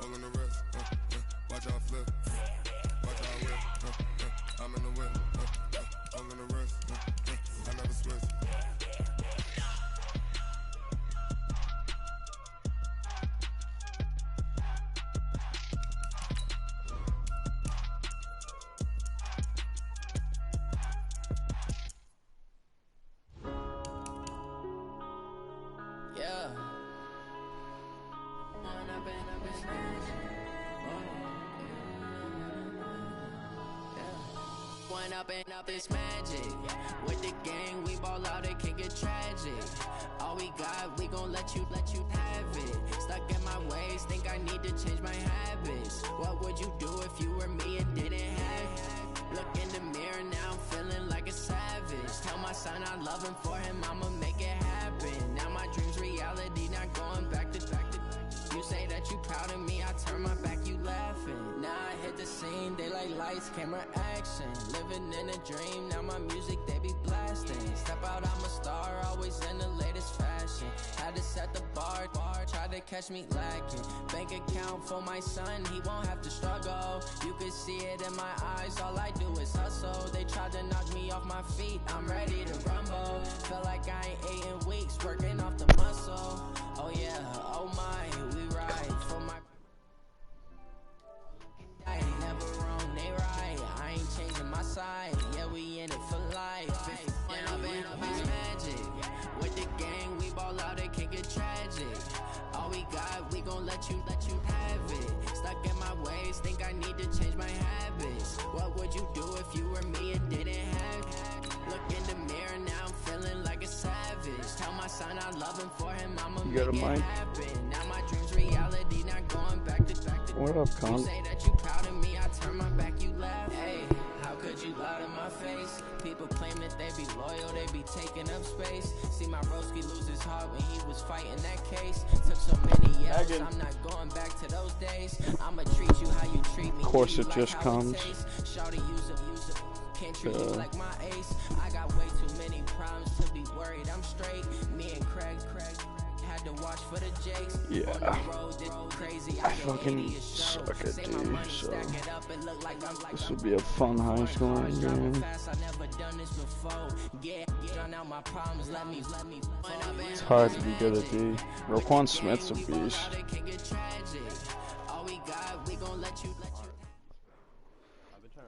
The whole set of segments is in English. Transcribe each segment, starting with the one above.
All in the wrist, watch out flip. Watch out whip, I'm in the whip. All in the wrist, I never switch. Up this magic with the gang, we ball out, it can get tragic. All we got, we gon' let you have it. Stuck in my ways, think I need to change my habits. What would you do if you were me and didn't have it? Look in the mirror, now I'm feeling like a savage. Tell my son I love him, for him I'ma make it happen. Now my dream's reality, not going back to. You say that you proud of me, I turn my back, you laughing. Now I hit the scene, they like lights, camera, action. Living in a dream, now my music, they be blasting. Step out, I'm a star, always in the latest fashion. Had to set the bar, try to catch me lacking. Bank account for my son, he won't have to struggle. You can see it in my eyes, all I do is hustle. They tried to knock me off my feet, I'm ready to rumble. Feel like I ain't ate in weeks, working off the muscle. Oh yeah, oh my, we ride for my. I ain't never wrong, they right. I ain't changing my side. Yeah, we in it for life. It's magic. With the gang, we ball out, it can get tragic. All we got, we gon' let you have it. Stuck in my ways, think I need to change my habits. What would you do if you were me and didn't have it? Look in the mirror, now I'm feeling like a savage. Tell my son I love him, for him I'ma make it happen. Now my dream's reality, not going back to. What up, Con? You say that you proud of me, I turn my back, you laugh. Hey, how could you lie to my face? People claim that they be loyal, they be taking up space. See my broski lose his heart when he was fighting that case. Took so many years, I'm not going back to those days. I'ma treat you how you treat me. Of course it just comes. Shawty, use it. Can't treat you like my ace. I got way too many problems to be worried. I'm straight. Me and Craig had to watch for the Jakes. Yeah. Crazy. I fucking suck at D, so this will be a fun high scoring game. It's hard to be good at D. Roquan Smith's a beast.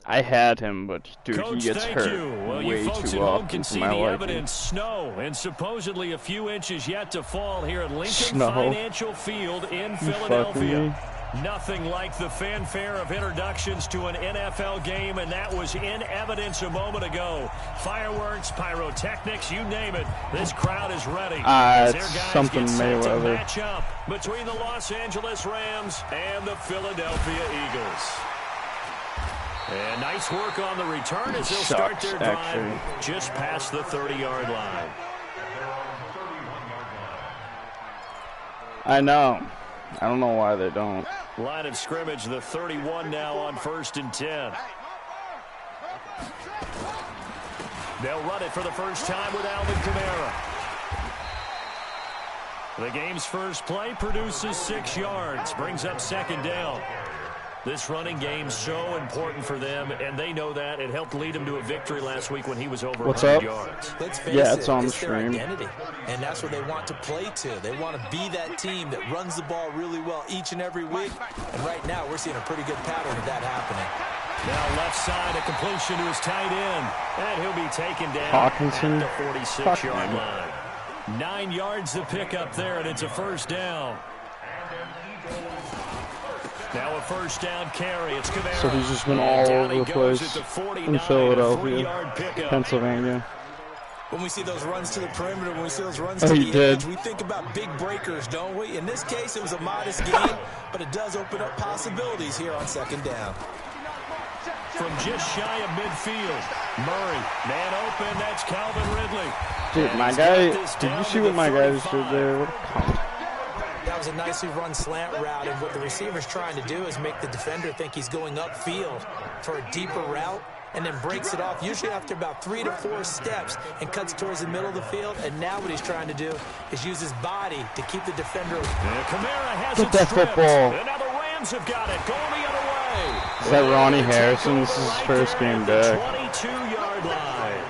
I had him, but dude, Coach, he gets hurt way too often for my liking. Evidence, snow and supposedly a few inches yet to fall here at Lincoln Financial Field in Philadelphia. Nothing like the fanfare of introductions to an NFL game, and that was in evidence a moment ago. Fireworks, pyrotechnics, you name it. This crowd is ready. It's something Mayweather. Match up between the Los Angeles Rams and the Philadelphia Eagles. And nice work on the return as they'll start their drive just past the 30-yard line. I know. I don't know why they don't. Line of scrimmage, the 31 now on 1st and 10. They'll run it for the first time with Alvin Kamara. The game's first play produces 6 yards, brings up 2nd down. This running game's so important for them, and they know that. It helped lead them to a victory last week when he was over 100 yards. Let's face it, it's on the stream. Their identity, and that's what they want to play to. They want to be that team that runs the ball really well each and every week. And right now, we're seeing a pretty good pattern of that happening. Now left side, a completion to his tight end, and he'll be taken down Hawkinson. at the 46-yard line. 9 yards to pick up there, and it's a first down. Now a first down carry. It's Kamara. So he's just been all over the place in Philadelphia, Pennsylvania. When we see those runs to the perimeter, when we see those runs to the edge, we think about big breakers, don't we? In this case, it was a modest gain, but it does open up possibilities here on 2nd down. From just shy of midfield, Murray, man open, that's Calvin Ridley. Dude, my guy, did you see what my guy just did there? What a pump. That was a nicely run slant route, and what the receiver's trying to do is make the defender think he's going upfield for a deeper route, and then breaks it off, usually after about 3 to 4 steps, and cuts towards the middle of the field. And now what he's trying to do is use his body to keep the defender. Kamara has Get that football. And now the Rams have got it. Going the other way. Is that Ronnie Harrison? This is his first game back. 22-yard line.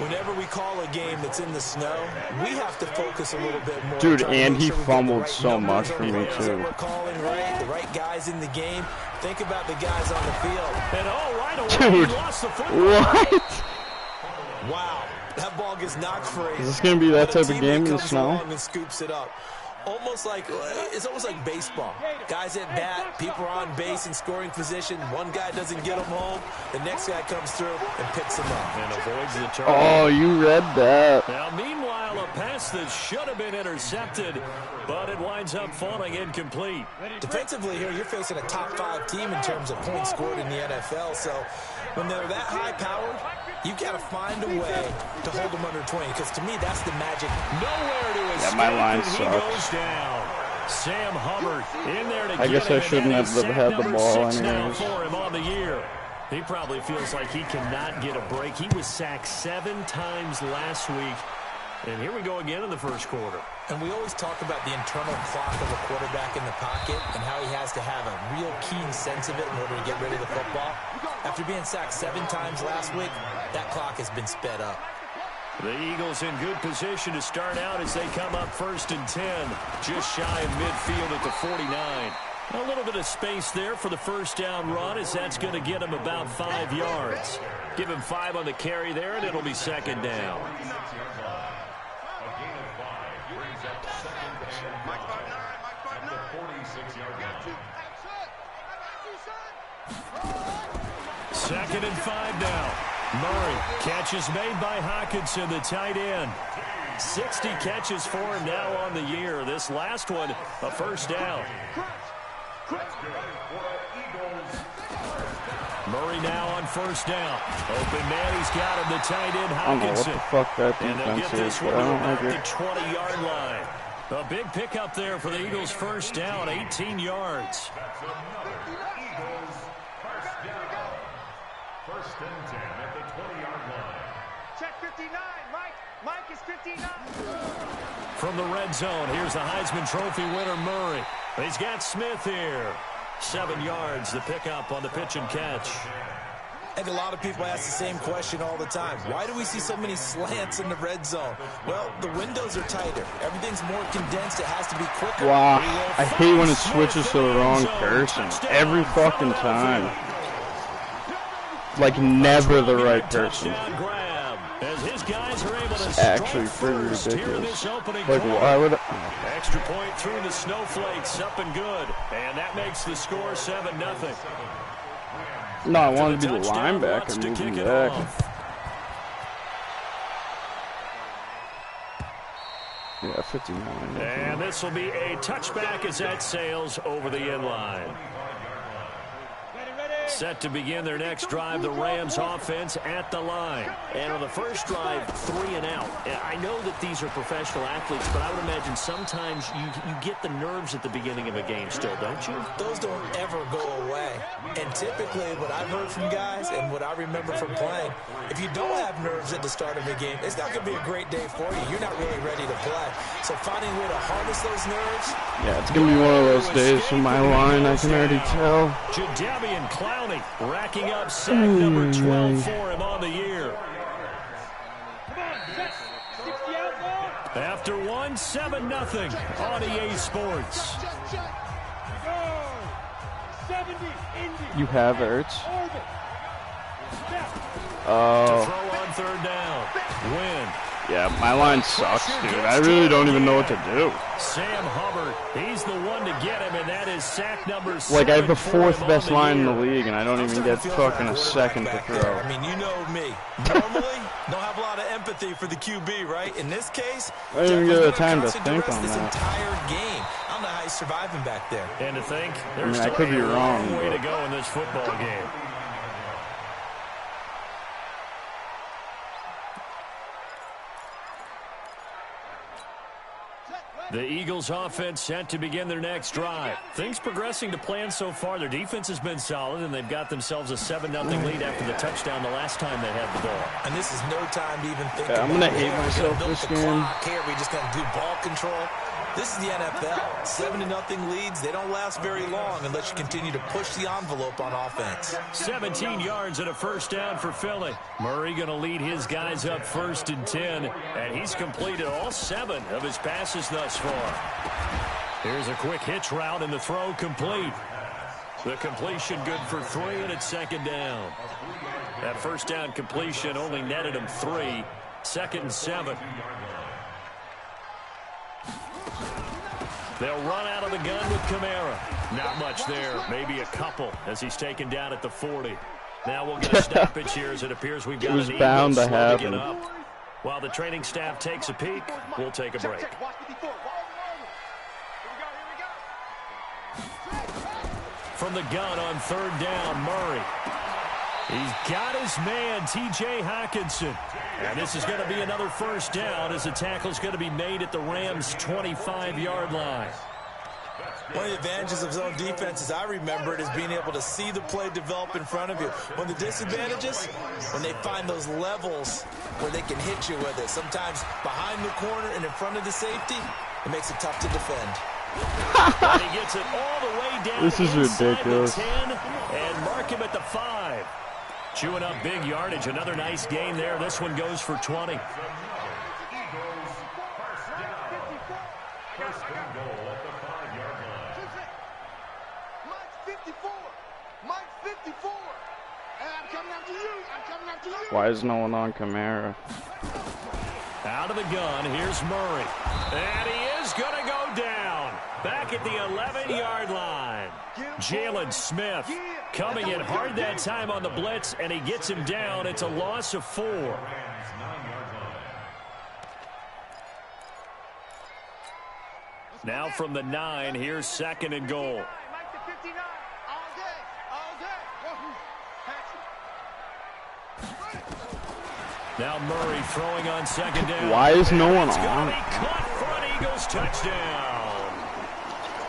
Whenever we call a game that's in the snow, we have to focus a little bit more. Dude, and he fumbled so much for me, too. We're calling right, the right guys in the game. Think about the guys on the field. And right away, dude, he lost the football. What? Wow, that ball gets knocked free. Is this going to be that type of game in the snow? And scoops it up. It's almost like baseball. Guys at bat, people are on base in scoring position. One guy doesn't get them home. The next guy comes through and picks them up. And avoids the turnover. Oh, you read that. Now, meanwhile, a pass that should have been intercepted, but it winds up falling incomplete. Defensively here, you're facing a top-5 team in terms of points scored in the NFL. So when they're that high-powered, you've got to find a way to hold them under 20, because to me, that's the magic. Nowhere to escape. Yeah, my line He sucks. goes down. Sam Hubbard in there to I guess I shouldn't have had the ball anyways. anyways. For him on the year. He probably feels like he cannot get a break. He was sacked 7 times last week. And here we go again in the first quarter. And we always talk about the internal clock of a quarterback in the pocket and how he has to have a real keen sense of it in order to get rid of the football. After being sacked 7 times last week, that clock has been sped up. The Eagles in good position to start out as they come up 1st and 10. Just shy of midfield at the 49. A little bit of space there for the first down run, as that's going to get him about 5 yards. Give him 5 on the carry there, and it'll be 2nd down. Second and 5 now. Murray, catch is made by Hockenson, the tight end. 60 catches for him now on the year. This last one, a first down. Murray now on first down. Open man, he's got him, the tight end, Hockenson. I don't know what the fuck that And they'll get defense this is, one but I to don't about like the it. 20-yard line. A big pickup there for the Eagles' first down, 18 yards. First and 10 at the 20-yard line. Check 59, Mike. Mike is 59. From the red zone, here's the Heisman Trophy winner, Murray. He's got Smith here. 7 yards, the pickup on the pitch and catch. I think a lot of people ask the same question all the time. Why do we see so many slants in the red zone? Well, the windows are tighter. Everything's more condensed. It has to be quicker. Wow, I hate when it switches to the wrong person. Every fucking time. Like, never the right person. It's actually pretty ridiculous. Like, why would Extra point through the snowflakes, up and good. And that makes the score 7-0. No, I wanted to be the linebacker moving back. Yeah, 59. And this will be a touchback as that sails over the end line. Set to begin their next drive, the Rams offense at the line. And on the first drive, 3 and out. I know that these are professional athletes, but I would imagine sometimes you get the nerves at the beginning of a game still, don't you? Those don't ever go away. And typically what I've heard from guys and what I remember from playing, if you don't have nerves at the start of a game, it's not going to be a great day for you. You're not really ready to play. So finding a way to harness those nerves. Yeah, it's going to be one of those days for my line, I can already tell. Jadeveon Clowney racking up sack number 12 for him on the year. After 7-0 on EA Sports. You have Ertz. To throw on 3rd down. Win. Yeah, my line sucks, dude. I really don't even know what to do. Sam Hubbard, he's the one to get him, and that is sack number 7. Like, I have the 4th best line in the league, and I don't even get fucking a second to throw. I mean, you know me. Normally, don't have a lot of empathy for the QB, right? In this case, I didn't even get the time to think on this that. entire game. I don't know how he's surviving back there. And to think, I mean, there's I could be still a wrong, long way but to go in this football game. The Eagles offense set to begin their next drive. Things progressing to plan so far. Their defense has been solid, and they've got themselves a 7-0 lead after the touchdown the last time they had the ball. And this is no time to even think I'm going to hate myself this game. Here, we just got to do ball control. This is the NFL. 7-0 leads, they don't last very long unless you continue to push the envelope on offense. 17 yards and a first down for Philly. Murray going to lead his guys up 1st and 10, and he's completed all 7 of his passes thus far. Here's a quick hitch route, and the throw complete. The completion good for 3, and it's 2nd down. That first down completion only netted him 3. 2nd and 7. They'll run out of the gun with Kamara. Not much there. Maybe a couple as he's taken down at the 40. Now we'll get a stoppage here as it appears we've got it was bound to happen. While the training staff takes a peek, we'll take a break. From the gun on 3rd down, Murray. He's got his man, T.J. Hockenson. And this is going to be another first down as the tackle's going to be made at the Rams' 25-yard line. One of the advantages of zone defense, as I remember it, is being able to see the play develop in front of you. One of the disadvantages, when they find those levels where they can hit you with it. Sometimes behind the corner and in front of the safety, it makes it tough to defend. And he gets it all the way down. This is ridiculous. The 10 and mark him at the 5. Chewing up big yardage. Another nice gain there. This one goes for 20. Why is no one on Kamara? Out of the gun, here's Murray. And he is going to go down. Back at the 11-yard line. Jalen Smith coming in hard that time on the blitz, and he gets him down. It's a loss of 4. Now from the 9, here's 2nd and goal. Now Murray throwing on 2nd down. Why is no one It's on? Caught front, Eagles touchdown.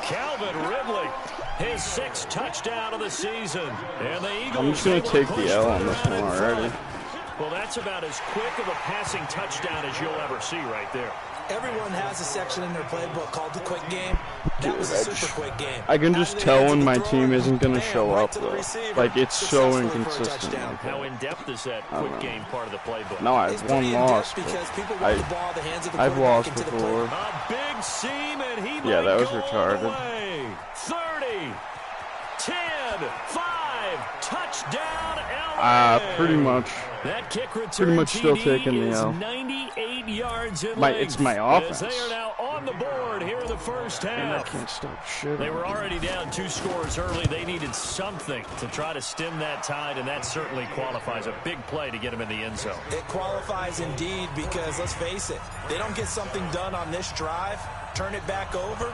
Calvin Ridley, his 6th touchdown of the season. And the Eagles I'm just going to take the L on this one already. Well, that's about as quick of a passing touchdown as you'll ever see right there. Everyone has a section in their playbook called the quick game. That was a super quick game. I can just tell when my team isn't going to show up, though. Like, it's so inconsistent. How in-depth is that quick game part of the playbook? No, I've one loss. I've lost before. A big seam, and he yeah, that was go retarded. Away. 30, 10, 5, touchdown, LA. Pretty much. That kick return Pretty much still TD taking the is L. 98 yards in It's my offense. As they are now on the board here in the first half. And I can't stop shit. They were already down 2 scores early. They needed something to try to stem that tide, and that certainly qualifies. A big play to get them in the end zone. It qualifies indeed because, let's face it, they don't get something done on this drive, turn it back over,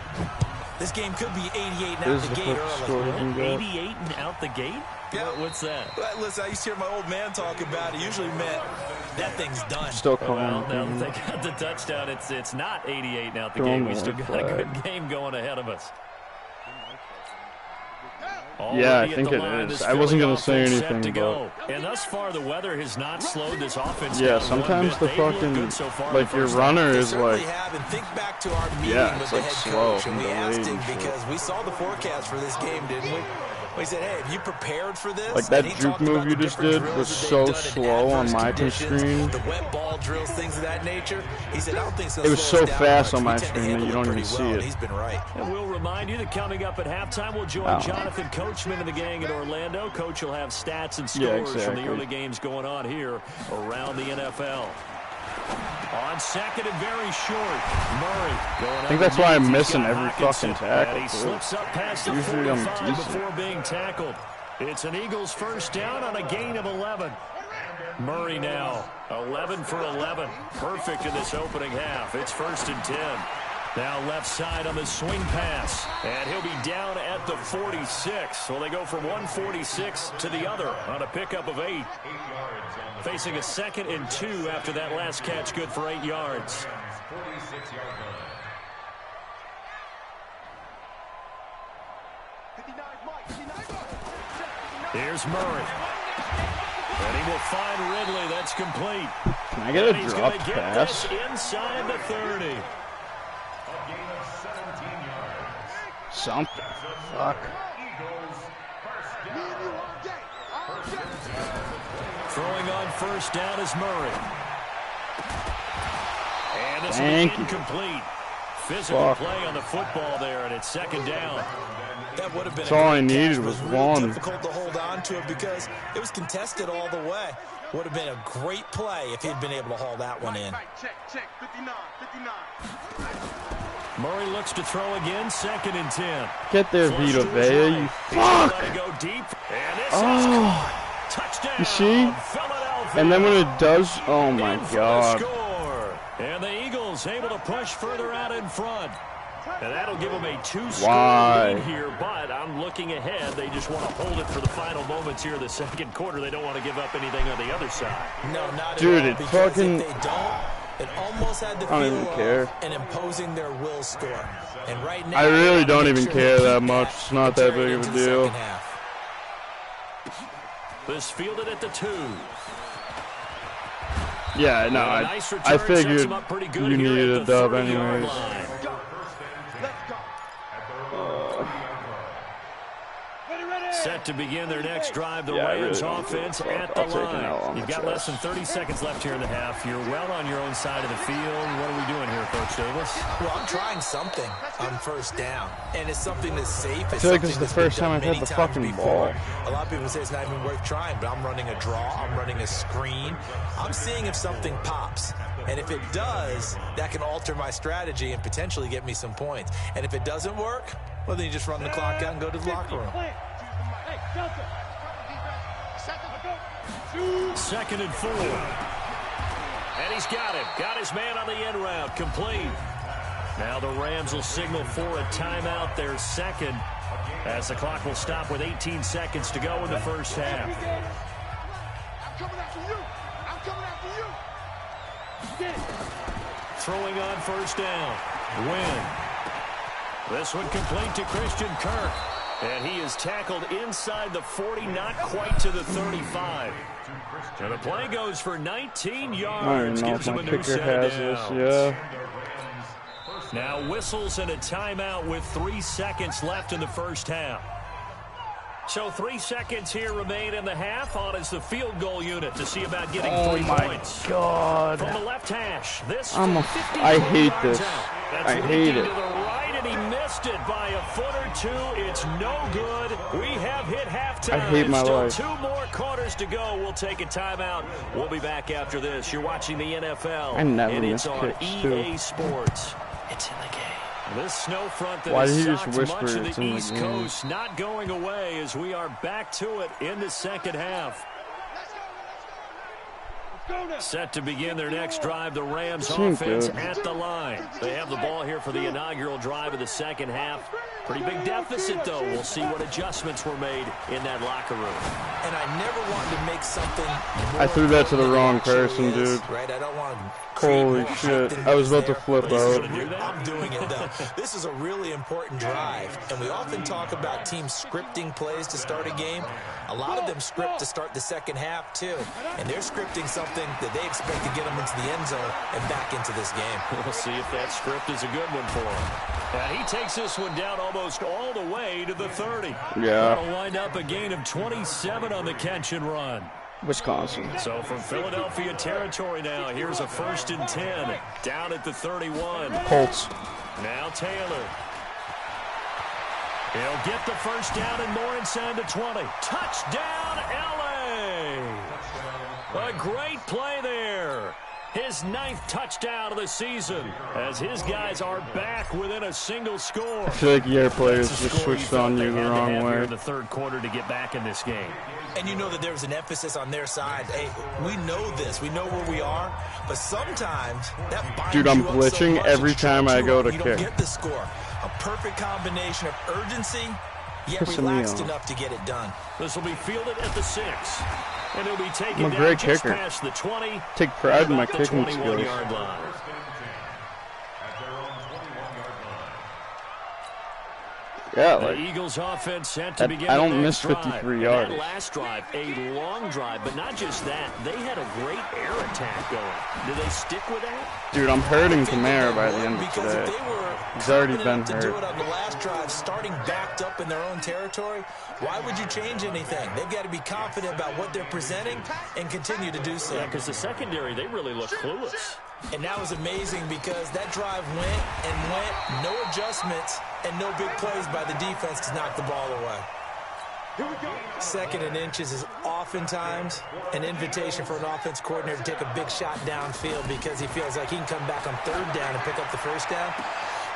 this game could be 88 and out the gate early. 88 and out the gate? Yeah. What's that? Listen, I used to hear my old man talk about it. Usually meant that thing's done. Still calling. Well, now that they got the touchdown, it's not 88 and out the gate. We still got a good game going ahead of us. Yeah, I think it is. I wasn't going to say anything, but... And thus far, the weather has not slowed this offense Yeah, down sometimes the fucking, so like, your runner is like... Think back to our meeting with the head coach, and we asked him, because we saw the forecast for this game, didn't we? We said, hey, have you prepared for this? Like, that juke move you just did was so slow on my screen. The wet ball drills, things of that nature. He said, I don't think it's going to slow us down. It was so fast on my screen that you don't even see it. He's been right. And we'll remind you that coming up at halftime, we'll join Jonathan Coachman and the gang in Orlando. Coach will have stats and scores from the early games going on here around the NFL. On 2nd and very short, Murray going. I think that's why I'm missing every fucking tackle. And he slips up past the 45 before being tackled. It's an Eagles first down on a gain of 11. Murray now 11 for 11. Perfect in this opening half. It's 1st and 10. Now left side on the swing pass. And he'll be down at the 46. So they go from 146 to the other on a pickup of 8. Facing a 2nd and 2 after that last catch, good for 8 yards. Here's Murray. And he will find Ridley. That's complete. Can I get a drop pass? Inside the 30. Something. Fuck. Throwing on first down is Murray. And this Thank is you. Incomplete. Physical play on the football there, and it's second down. That would have been That's all I catch, needed but was it really one. difficult to hold on to it because it was contested all the way. Would have been a great play if he'd been able to haul that one in. Check, 59. Murray looks to throw again, 2nd and 10. Get there, Vita Vea, you fuck! Let it go deep, and this Oh, is touchdown. you see? Philadelphia. And then when it does, oh my In for the god. score. And the Eagles able to push further out in front. And that'll give them a 2-score Why? lead here, but I'm looking ahead. They just want to hold it for the final moments here of the second quarter. They don't want to give up anything on the other side. No, not Dude, at all. it Because fucking- if they don't, it almost had the I don't feel even care. of an imposing their will score. And right now, I really they wanna don't make even sure care they that keep much. It's not and that carry it big of a into the deal. second half. This fielded at the 2. Yeah, no, And a nice I return sets figured them up pretty good you here needed at a the dub 30-yard anyways. line. Set to begin their next drive, the Yeah, I Rams really don't give a offense fuck. at the I'll take an L line. on You've the got less than chest. 30 seconds left here in the half. You're well on your own side of the field. What are we doing here, Coach Davis? Well, I'm trying something on first down, and it's something that's safe. I feel like this is the first time I've had the fucking ball. A lot of people say it's not even worth trying, but I'm running a draw. I'm running a screen. I'm seeing if something pops. And if it does, that can alter my strategy and potentially get me some points. And if it doesn't work, well, then you just run the clock out and go to the locker room. 2nd and 4. And he's got him. Got his man on the end route. Complete. Now the Rams will signal for a timeout, their second, as the clock will stop with 18 seconds to go in the first half. I'm coming after you. Throwing on first down. Win. This one complete to Christian Kirk. And he is tackled inside the 40, not quite to the 35. And the play goes for 19 I don't yards. even know Gives if him my a new kicker set has of this, downs. yeah. Now whistles and a timeout with 3 seconds left in the first half. So 3 seconds here remain in the half. On is the field goal unit to see about getting 3 points. God. From the left hash, this I hate this. I hate it. To the right, and he missed it by a foot or two. It's no good. We have hit halftime. I hate my Still life. 2 more quarters to go. We'll take a timeout. We'll be back after this. You're watching the NFL. I never and it's miss on kicks, EA too. Sports. It's in the game. This snow front that Why has did he just socked whisper much of it's the in the East game? Coast not going away as we are back to it in the second half. Set to begin their next drive, the Rams Seemed offense good. at the line. They have the ball here for the inaugural drive of the second half. Pretty big deficit, though. We'll see what adjustments were made in that locker room. And I never wanted to make something I threw that to the more wrong than it actually person, is, dude. Right? I don't want to create Holy more hype shit. than I was is about to there, flip but this is out. a real- I'm doing it, though. This is a really important drive, and we often talk about teams scripting plays to start a game. A lot of them script to start the second half, too, and they're scripting something that they expect to get them into the end zone and back into this game. We'll see if that script is a good one for him. And he takes this one down almost all the way to the 30. Yeah. That'll wind up a gain of 27 on the catch and run. Wisconsin. So from Philadelphia territory now, here's a 1st and 10 down at the 31. Colts. Now Taylor. He'll get the first down and more inside the 20. Touchdown, L.A. A great play there. His 9th touchdown of the season as his guys are back within a single score. I feel like your players That's a just score switched thought on they you the had to wrong have here way. in the third quarter to get back in this game. And you know that there was an emphasis on their side. Hey, we know this. We know where we are. But sometimes that binds Dude, I'm you up so glitching much, every it time trips I you go up, to you don't kick. get the score. A perfect combination of urgency, yet Pissing me relaxed off. enough to get it done. This will be fielded at the 6. And he'll be taken I'm a down great just kicker. past the 20. Take pride in my about the kicking skills. 21-yard line. Yeah, The like, Eagles offense set to begin I don't the miss next 53 drive. yards. That last drive, a long drive, but not just that. They had a great air attack going. Do they stick with that? Dude, I'm hurting Kamara by the end of today. He's already been to do hurt. it on the last drive, starting backed up in their own territory, why would you change anything? They've got to be confident about what they're presenting and continue to do so. Yeah, because the secondary, they really look clueless. And that was amazing because that drive went and went, no adjustments, and no big plays by the defense to knock the ball away. Here we go. Second and inches is oftentimes an invitation for an offense coordinator to take a big shot downfield because he feels like he can come back on third down and pick up the first down.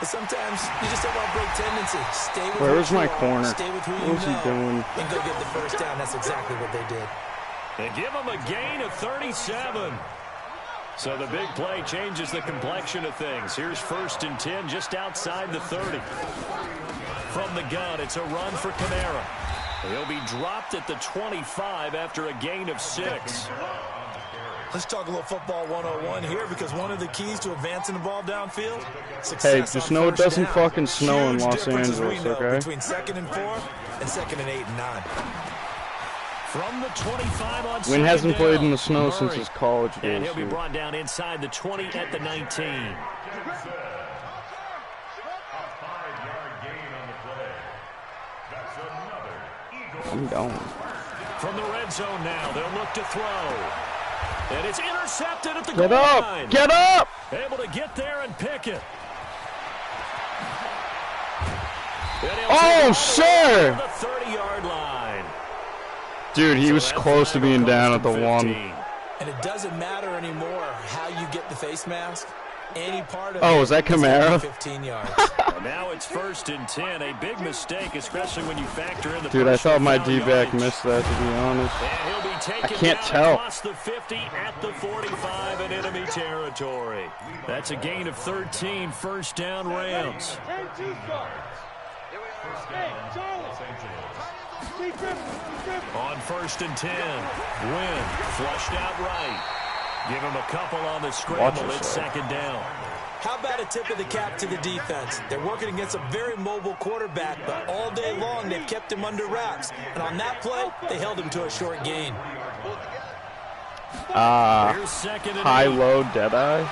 But sometimes you just don't want to break tendency. Stay with Where's my are, corner? Stay with who What you was he know doing? and go get the first down. That's exactly what they did. They give him a gain of 37. So the big play changes the complexion of things. Here's 1st and 10 just outside the 30. From the gun, it's a run for Kamara. He'll be dropped at the 25 after a gain of 6. Let's talk a little football 101 here because one of the keys to advancing the ball downfield, Hey, just know it doesn't fucking snow in Los Angeles, okay? Between 2nd and 4 and 2nd and 8 and 9. From the 25 on Wynn hasn't second played down, in the snow since Murray. his college And days. he'll be dude. brought down inside the 20 at the 19. A 5-yard gain on the play. That's another Eagle. I'm going. From the red zone now, they'll look to throw. And it's intercepted at the Get goal up! line. Get up! Able to get there and pick it. And he'll Oh, take it all sir! the way to the 30-yard line. Dude, he So was that close to flag being will down cost at the him 1. 15. And it doesn't matter anymore how you get the face mask. Any part of Oh, it is that gonna be Kamara? 15 yards. And now it's 1st and 10. A big mistake, especially when you factor in the Dude, I thought my personal foul D-back yardage. missed that, to be honest. And he'll be taken I can't down tell. across the 50 at the 45 in enemy territory. That's a gain of 13, 1st down Rams. And 2 starts. Hey, Charles. Steve Griffin. On 1st and 10, Wynn flushed out right. Give him a couple on the scramble. It's 2nd down. How about a tip of the cap to the defense? They're working against a very mobile quarterback, but all day long they've kept him under wraps. And on that play, they held him to a short gain. Here's 2nd and 8. High-low Deadeye.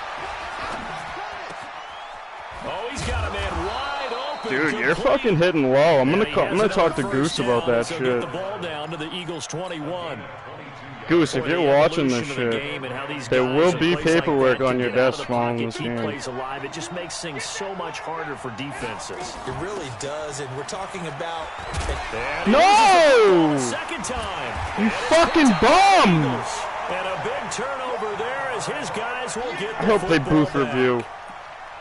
Oh, he's got a man wide open. Dude, you're complete. fucking hitting low. I'm And he has gonna talk to another Goose first about down, that so shit. Get the ball down to the Eagles 21. Goose, if Boy, you're the watching evolution this of the shit, game and how these there guys will in be plays like paperwork that on can your get out of desk the following pocket, this keep game. plays alive. It just makes things so much harder for defenses. It really does, and we're talking about... And No! second time. You And it's fucking picked up bum! Eagles. And a big turnover there as his guys will get the I hope they football booth back. review.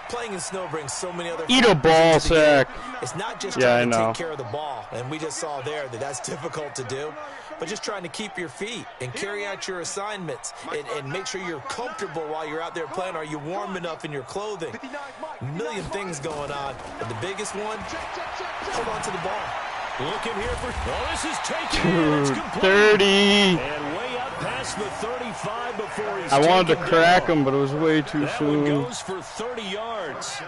Playing in snow brings so many other Eat a factors ball into the game. sack. It's not just Yeah, trying to I know. take care of the ball, and we just saw there that that's difficult to do, but just trying to keep your feet and carry out your assignments and make sure you're comfortable while you're out there playing. Are you warm enough in your clothing? A million things going on, but the biggest one, hold on to the ball. Looking here for... Oh, this is taken in. It's Dude, complete. 30. And way up past the 35 before he's I wanted to taken crack down. him, but it was way too That one soon. goes for 30 yards.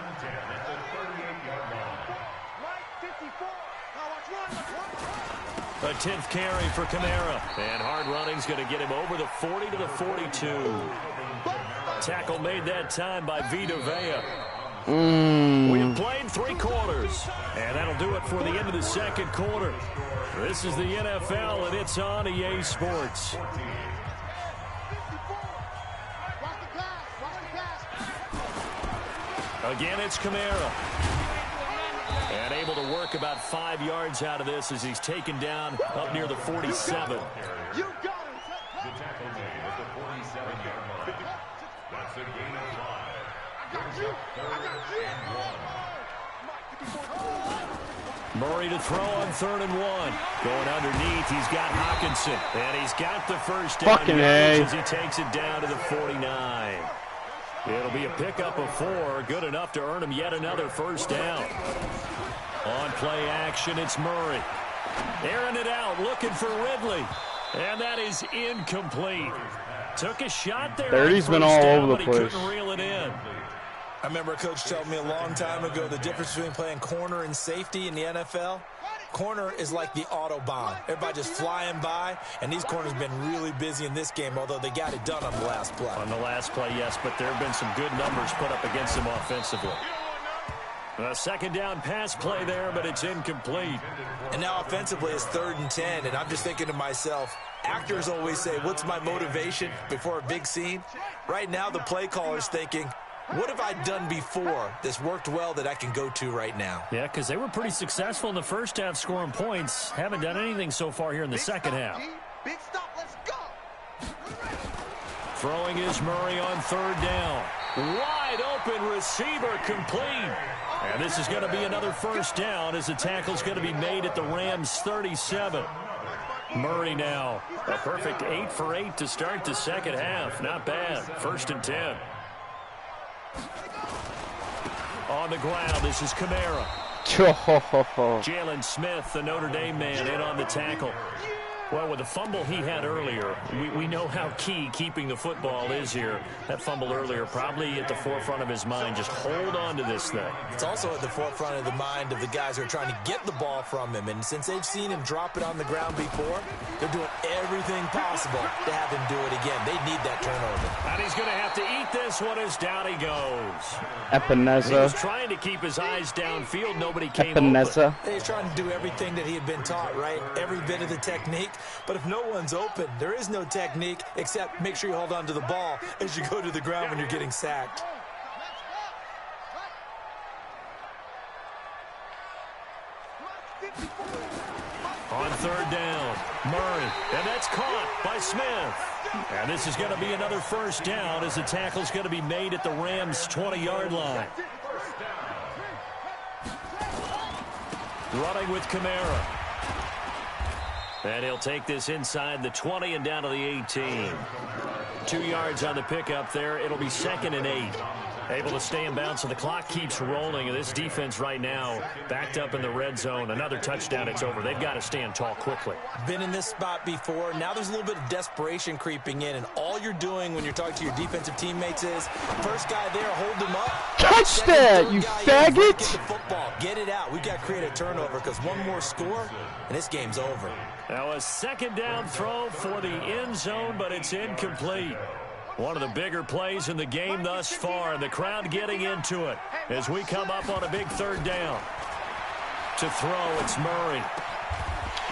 A 10th carry for Kamara. And hard running's going to get him over the 40 to the 42. Tackle made that time by Vita Vea. We have played 3 quarters. And that'll do it for the end of the 2nd quarter. This is the NFL, and it's on EA Sports. Again, it's Kamara. And able to work about 5 yards out of this as he's taken down up near the 47. You got it. The tackle made at the 47-yard line. That's a gain of 5. Brings up 3rd and 1. Murray to throw on 3rd and 1. Going underneath, he's got Hawkinson. And he's got the first down Fucking yardage A. as he takes it down to the 49. It'll be a pickup of 4, good enough to earn him yet another first down. On play action, it's Murray. Airing it out, looking for Ridley. And that is incomplete. Took a shot there. 30's on been first all down, over the but place. he couldn't reel it in. I remember a coach told me a long time ago the difference between playing corner and safety in the NFL. Corner is like the Autobahn. Everybody just flying by, and these corners have been really busy in this game, although they got it done on the last play. On the last play, yes, but there have been some good numbers put up against them offensively. A second down pass play there, but it's incomplete. And now offensively it's 3rd and 10, and I'm just thinking to myself, actors always say, what's my motivation before a big scene? Right now the play caller's thinking, what have I done before that's worked well that I can go to right now? Yeah, because they were pretty successful in the first half scoring points. Haven't done anything so far here in the second half. Big stop, let's go. Throwing is Murray on 3rd down. Wide open receiver complete. And this is going to be another first down as the tackle's going to be made at the Rams 37. Murray now. A perfect 8 for 8 to start the second half. Not bad. 1st and 10. On the ground, this is Kamara. Jalen Smith, the Notre Dame man, in on the tackle. Well, with the fumble he had earlier, we know how key keeping the football is here. That fumble earlier probably at the forefront of his mind. Just hold on to this thing. It's also at the forefront of the mind of the guys who are trying to get the ball from him. And since they've seen him drop it on the ground before, they're doing everything possible to have him do it again. They need that turnover. And he's going to have to eat this one as down he goes. Epineza. He was trying to keep his eyes downfield. Nobody came Epineza. open. He's trying to do everything that he had been taught, right? Every bit of the technique. But if no one's open, there is no technique except make sure you hold on to the ball as you go to the ground when you're getting sacked. On 3rd down, Murray, and that's caught by Smith. And this is going to be another first down as the tackle's going to be made at the Rams' 20-yard line. Running with Kamara. And he'll take this inside the 20 and down to the 18. 2 yards on the pickup there. It'll be 2nd and 8. Able to stay in bounds, so the clock keeps rolling. And this defense right now backed up in the red zone. Another touchdown, it's over. They've got to stand tall quickly. Been in this spot before. Now there's a little bit of desperation creeping in. And all you're doing when you're talking to your defensive teammates is, first guy there, hold him up. Touch that, you faggot! Get the football. Get it out. We've got to create a turnover because one more score, and this game's over. Now a second down throw for the end zone, but it's incomplete. One of the bigger plays in the game thus far, and the crowd getting into it as we come up on a big 3rd down. To throw, it's Murray.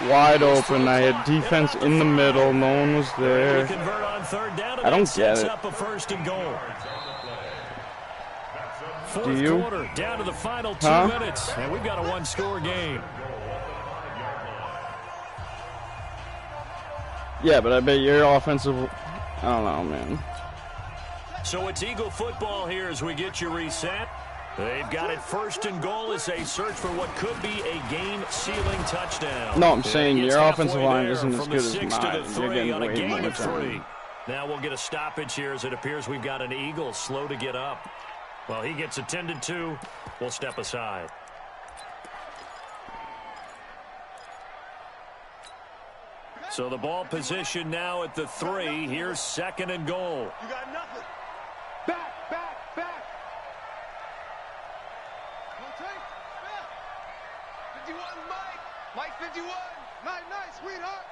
Wide open. I had defense in the middle. No one was there. Convert on 3rd down, and I don't sets get it. up a 1st and goal. Do 4th you? quarter, down to the final 2 minutes, and we've got a 1-score game. Yeah, but I bet your offensive... I don't know, man. So it's Eagle football here as we get you reset. They've got it 1st and goal as they search for what could be a game-sealing touchdown. No, I'm saying It's your offensive line halfway isn't there as from good the as 6 to mine. the You're 3 getting on a way game more of 3. time. Now we'll get a stoppage here as it appears we've got an Eagle slow to get up. Well, he gets attended to. We'll step aside. So the ball position now at the 3. Here's 2nd and goal. You got nothing. Back, back, back. 51, Mike. Mike 51. Nice, sweetheart.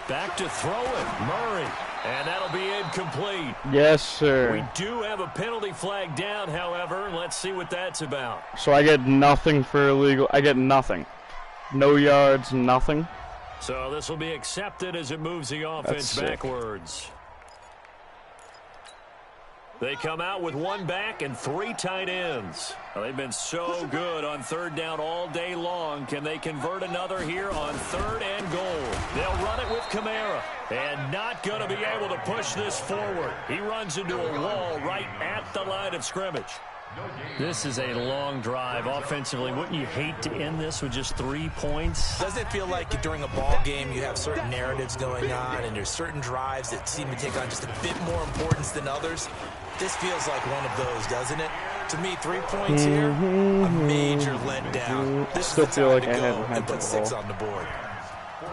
Back to throw it, Murray. And that'll be incomplete. Yes, sir. We do have a penalty flag down, however. Let's see what that's about. So I get nothing for illegal. I get nothing. No yards, nothing. So this will be accepted as it moves the offense backwards. They come out with 1 back and 3 tight ends. Well, they've been so good on 3rd down all day long. Can they convert another here on 3rd and goal? They'll run it with Kamara. And not going to be able to push this forward. He runs into a wall right at the line of scrimmage. This is a long drive offensively. Wouldn't you hate to end this with just 3 points? Doesn't it feel like during a ball game you have certain narratives going on and there's certain drives that seem to take on just a bit more importance than others? This feels like one of those, doesn't it? To me, 3 points here, a major letdown. This Still is the feel time like to I go haven't had and the put 6 ball. on the board.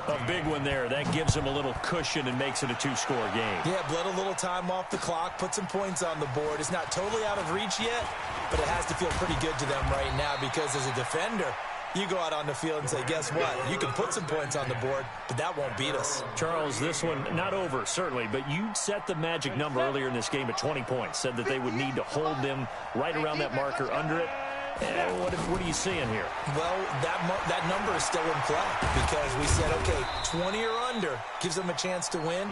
A big one there. That gives them a little cushion and makes it a 2-score game. Yeah, bled a little time off the clock, put some points on the board. It's not totally out of reach yet, but it has to feel pretty good to them right now because as a defender, you go out on the field and say, guess what? You can put some points on the board, but that won't beat us. Charles, this one, not over, certainly, but you set the magic number earlier in this game at 20 points. Said that they would need to hold them right around that marker under it. What are you seeing here? Well, that number is still in play because we said, okay, 20 or under gives them a chance to win.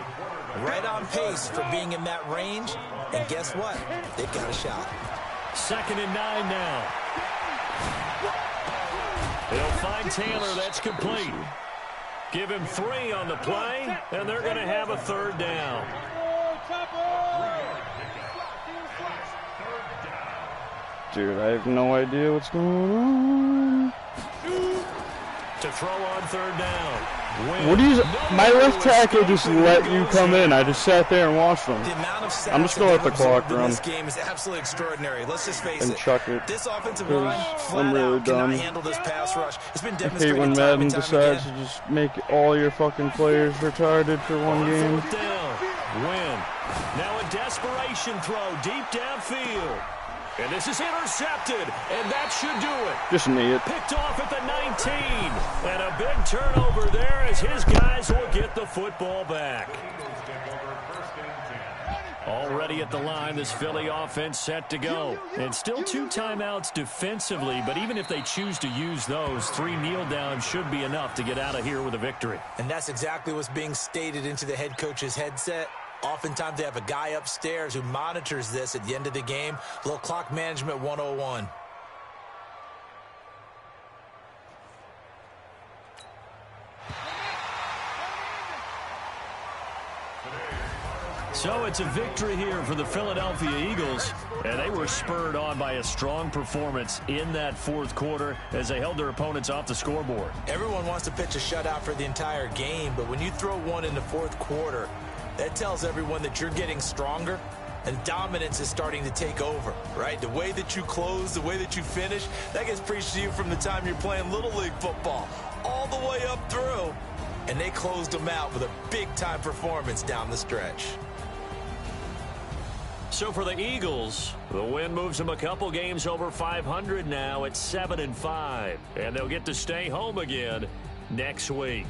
Right on pace for being in that range. And guess what? They've got a shot. 2nd and 9 now. They'll find Taylor. That's complete. Give him 3 on the play, and they're going to have a 3rd down. Dude, I have no idea what's going on. To throw on 3rd down. What do you? My left tackle just let you come in. I just sat there and watched them. The amount of sacks I'm just going to let the clock run. This game is absolutely extraordinary. Let's just face and it. chuck it. This offensive line I'm really done. cannot handle this pass rush. It's been I demonstrated hate when time Madden and time decides again. to just make all your fucking players retarded for one game. 4th down. Win. Now a desperation throw deep downfield. And this is intercepted, and that should do it. Just knee it. Picked off at the 19. And a big turnover there as his guys will get the football back. Already at the line, this Philly offense set to go. And still 2 timeouts defensively, but even if they choose to use those, 3 kneel downs should be enough to get out of here with a victory. And that's exactly what's being stated into the head coach's headset. Oftentimes they have a guy upstairs who monitors this at the end of the game. A little clock management 101. So it's a victory here for the Philadelphia Eagles, and they were spurred on by a strong performance in that 4th quarter as they held their opponents off the scoreboard. Everyone wants to pitch a shutout for the entire game, but when you throw one in the 4th quarter, that tells everyone that you're getting stronger and dominance is starting to take over, right? The way that you close, the way that you finish, that gets preached to you from the time you're playing Little League football all the way up through. And they closed them out with a big-time performance down the stretch. So for the Eagles, the win moves them a couple games over 500 now at 7-5. And they'll get to stay home again next week.